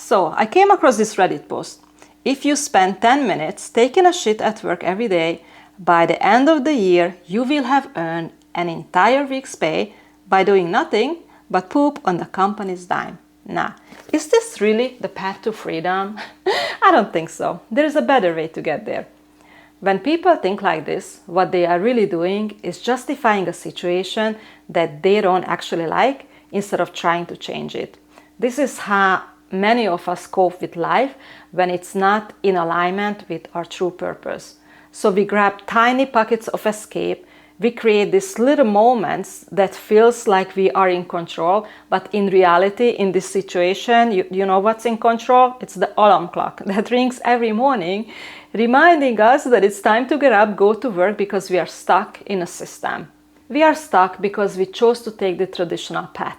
So I came across this Reddit post. If you spend 10 minutes taking a shit at work every day, by the end of the year, you will have earned an entire week's pay by doing nothing but poop on the company's dime. Nah, is this really the path to freedom? I don't think so. There is a better way to get there. When people think like this, what they are really doing is justifying a situation that they don't actually like instead of trying to change it. This is how many of us cope with life when it's not in alignment with our true purpose. So we grab tiny pockets of escape. We create these little moments that feels like we are in control, but in reality, in this situation, you know what's in control? It's the alarm clock that rings every morning, reminding us that it's time to get up, go to work, because we are stuck in a system. We are stuck because we chose to take the traditional path.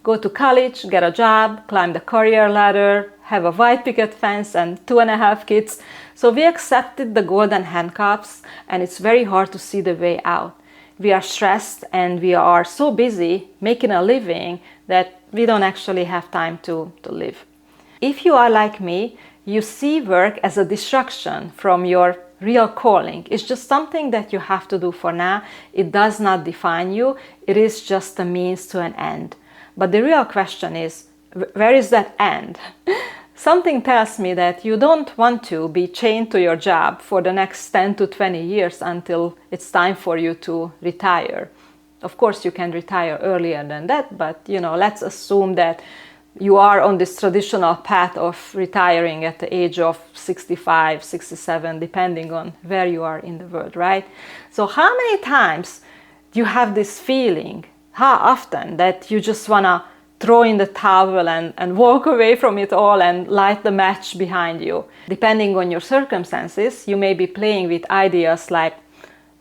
Go to college, get a job, climb the career ladder, have a white picket fence and 2.5 kids. So we accepted the golden handcuffs, and it's very hard to see the way out. We are stressed and we are so busy making a living that we don't actually have time to live. If you are like me, you see work as a distraction from your real calling. It's just something that you have to do for now. It does not define you. It is just a means to an end. But the real question is, where is that end? Something tells me that you don't want to be chained to your job for the next 10 to 20 years until it's time for you to retire. Of course, you can retire earlier than that, but let's assume that you are on this traditional path of retiring at the age of 65, 67, depending on where you are in the world, right? So how many times do you have this feeling, how often, that you just want to throw in the towel and walk away from it all and light the match behind you? Depending on your circumstances, you may be playing with ideas like,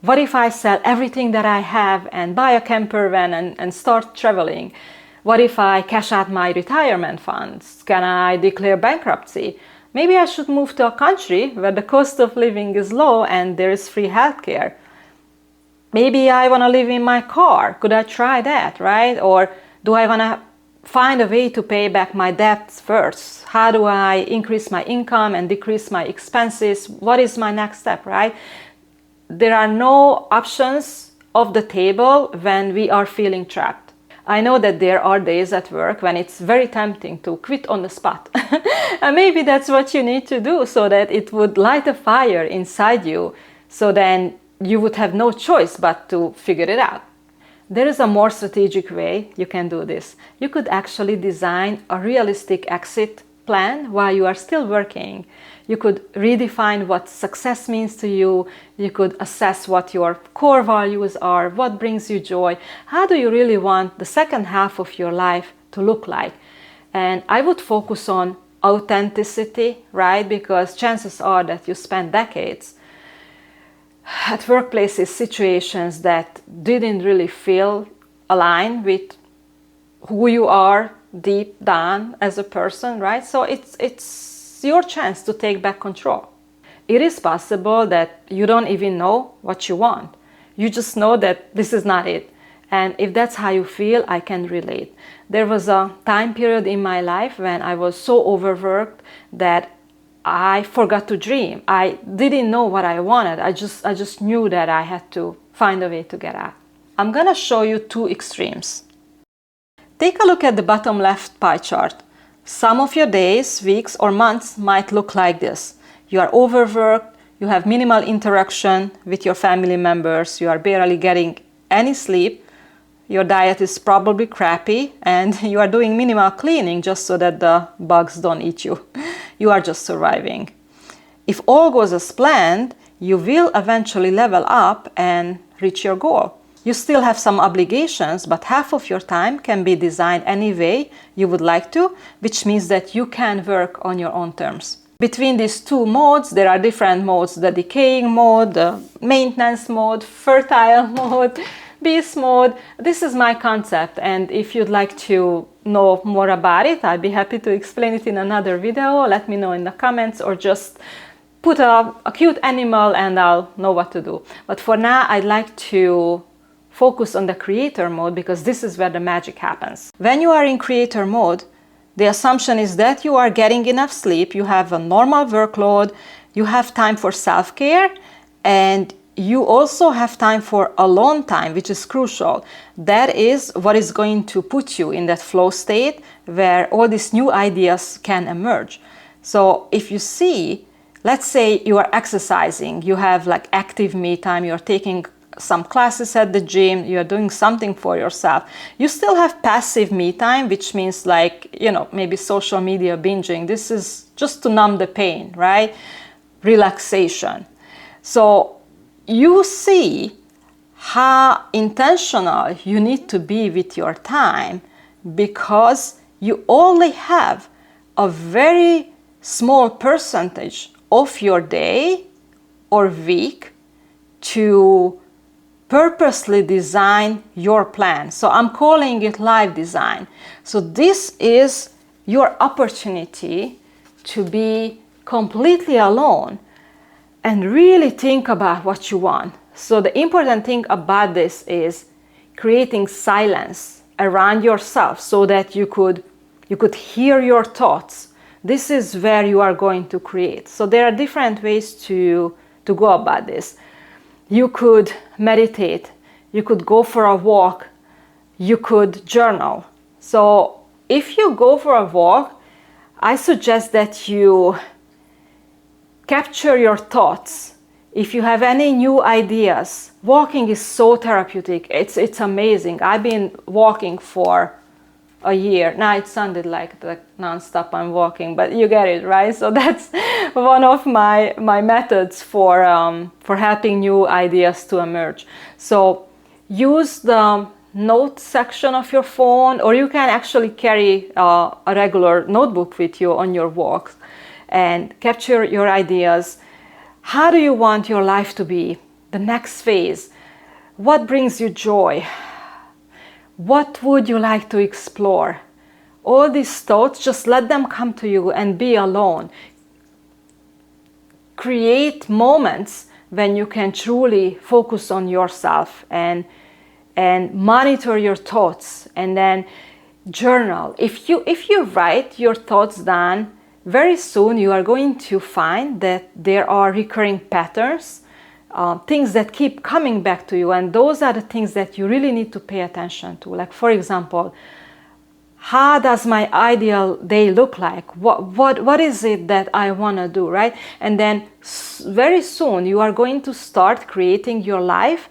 what if I sell everything that I have and buy a camper van and start traveling? What if I cash out my retirement funds? Can I declare bankruptcy? Maybe I should move to a country where the cost of living is low and there is free healthcare. Maybe I want to live in my car. Could I try that, right? Or do I want to find a way to pay back my debts first? How do I increase my income and decrease my expenses? What is my next step, right? There are no options off the table when we are feeling trapped. I know that there are days at work when it's very tempting to quit on the spot. And maybe that's what you need to do so that it would light a fire inside you, so then you would have no choice but to figure it out. There is a more strategic way you can do this. You could actually design a realistic exit plan while you are still working. You could redefine what success means to you. You could assess what your core values are, what brings you joy. How do you really want the second half of your life to look like? And I would focus on authenticity, right? Because chances are that you spend decades at workplaces, situations that didn't really feel aligned with who you are deep down as a person, right? So it's your chance to take back control. It is possible that you don't even know what you want. You just know that this is not it. And if that's how you feel, I can relate. There was a time period in my life when I was so overworked that I forgot to dream. I didn't know what I wanted. I just knew that I had to find a way to get out. I'm gonna show you two extremes. Take a look at the bottom left pie chart. Some of your days, weeks, or months might look like this. You are overworked, you have minimal interaction with your family members, you are barely getting any sleep, your diet is probably crappy, and you are doing minimal cleaning just so that the bugs don't eat you. You are just surviving. If all goes as planned, you will eventually level up and reach your goal. You still have some obligations, but half of your time can be designed any way you would like to, which means that you can work on your own terms. Between these two modes, there are different modes: the decaying mode, the maintenance mode, fertile mode, beast mode. This is my concept, and if you'd like to know more about it, I'd be happy to explain it in another video. Let me know in the comments, or just put a cute animal and I'll know what to do. But for now, I'd like to focus on the creator mode, because this is where the magic happens. When you are in creator mode, The assumption is that you are getting enough sleep, you have a normal workload, you have time for self-care, and you also have time for alone time, which is crucial. That is what is going to put you in that flow state where all these new ideas can emerge. So if you see, let's say you are exercising, you have like active me time, you're taking some classes at the gym, you're doing something for yourself. You still have passive me time, which means like, maybe social media binging. This is just to numb the pain, right? Relaxation. So you see how intentional you need to be with your time, because you only have a very small percentage of your day or week to purposely design your plan. So I'm calling it life design. So this is your opportunity to be completely alone and really think about what you want. So the important thing about this is creating silence around yourself so that you could hear your thoughts. This is where you are going to create. So there are different ways to go about this. You could meditate, you could go for a walk, you could journal. So if you go for a walk, I suggest that you capture your thoughts. If you have any new ideas, walking is so therapeutic. It's amazing. I've been walking for a year. Now it sounded like non-stop I'm walking, but you get it, right? So that's one of my methods for helping new ideas to emerge. So use the note section of your phone, or you can actually carry a regular notebook with you on your walks and capture your ideas. How do you want your life to be? The next phase. What brings you joy? What would you like to explore? All these thoughts, just let them come to you and be alone. Create moments when you can truly focus on yourself and monitor your thoughts, and then journal. If you write your thoughts down, very soon you are going to find that there are recurring patterns, things that keep coming back to you, and those are the things that you really need to pay attention to. Like, for example, how does my ideal day look like? What is it that I want to do, right? And then very soon you are going to start creating your life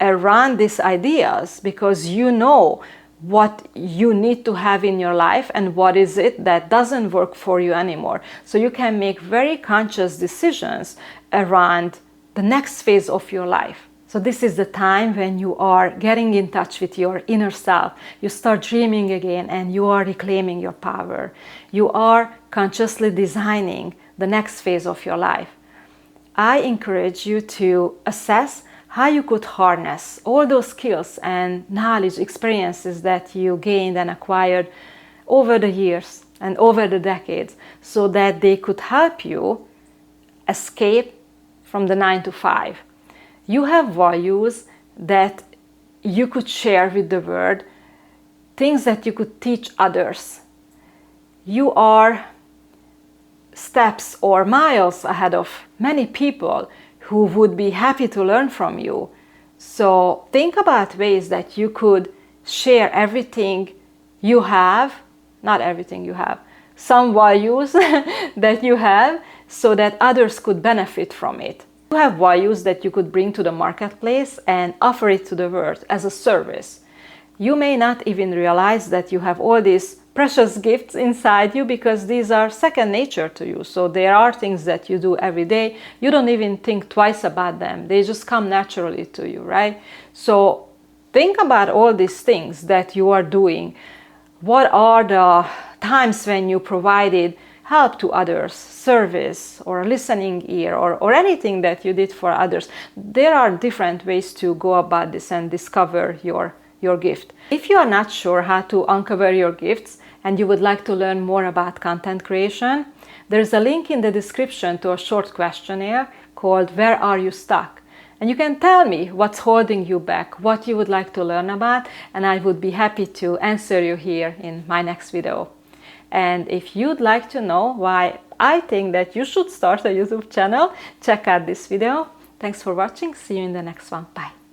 around these ideas, because you know what you need to have in your life and what is it that doesn't work for you anymore. So you can make very conscious decisions around the next phase of your life. So this is the time when you are getting in touch with your inner self. You start dreaming again and you are reclaiming your power. You are consciously designing the next phase of your life. I encourage you to assess how you could harness all those skills and knowledge, experiences that you gained and acquired over the years and over the decades, so that they could help you escape from the 9 to 5. You have values that you could share with the world, things that you could teach others. You are steps or miles ahead of many people who would be happy to learn from you. So think about ways that you could share everything you have, not everything you have, some values that you have, so that others could benefit from it. You have values that you could bring to the marketplace and offer it to the world as a service. You may not even realize that you have all these precious gifts inside you, because these are second nature to you. So there are things that you do every day. You don't even think twice about them. They just come naturally to you, right? So think about all these things that you are doing. What are the times when you provided help to others, service or a listening ear, or anything that you did for others? There are different ways to go about this and discover your gift. If you are not sure how to uncover your gifts and you would like to learn more about content creation, there's a link in the description to a short questionnaire called "Where Are You Stuck?" And you can tell me what's holding you back, what you would like to learn about, and I would be happy to answer you here in my next video. And if you'd like to know why I think that you should start a YouTube channel, check out this video. Thanks for watching. See you in the next one. Bye.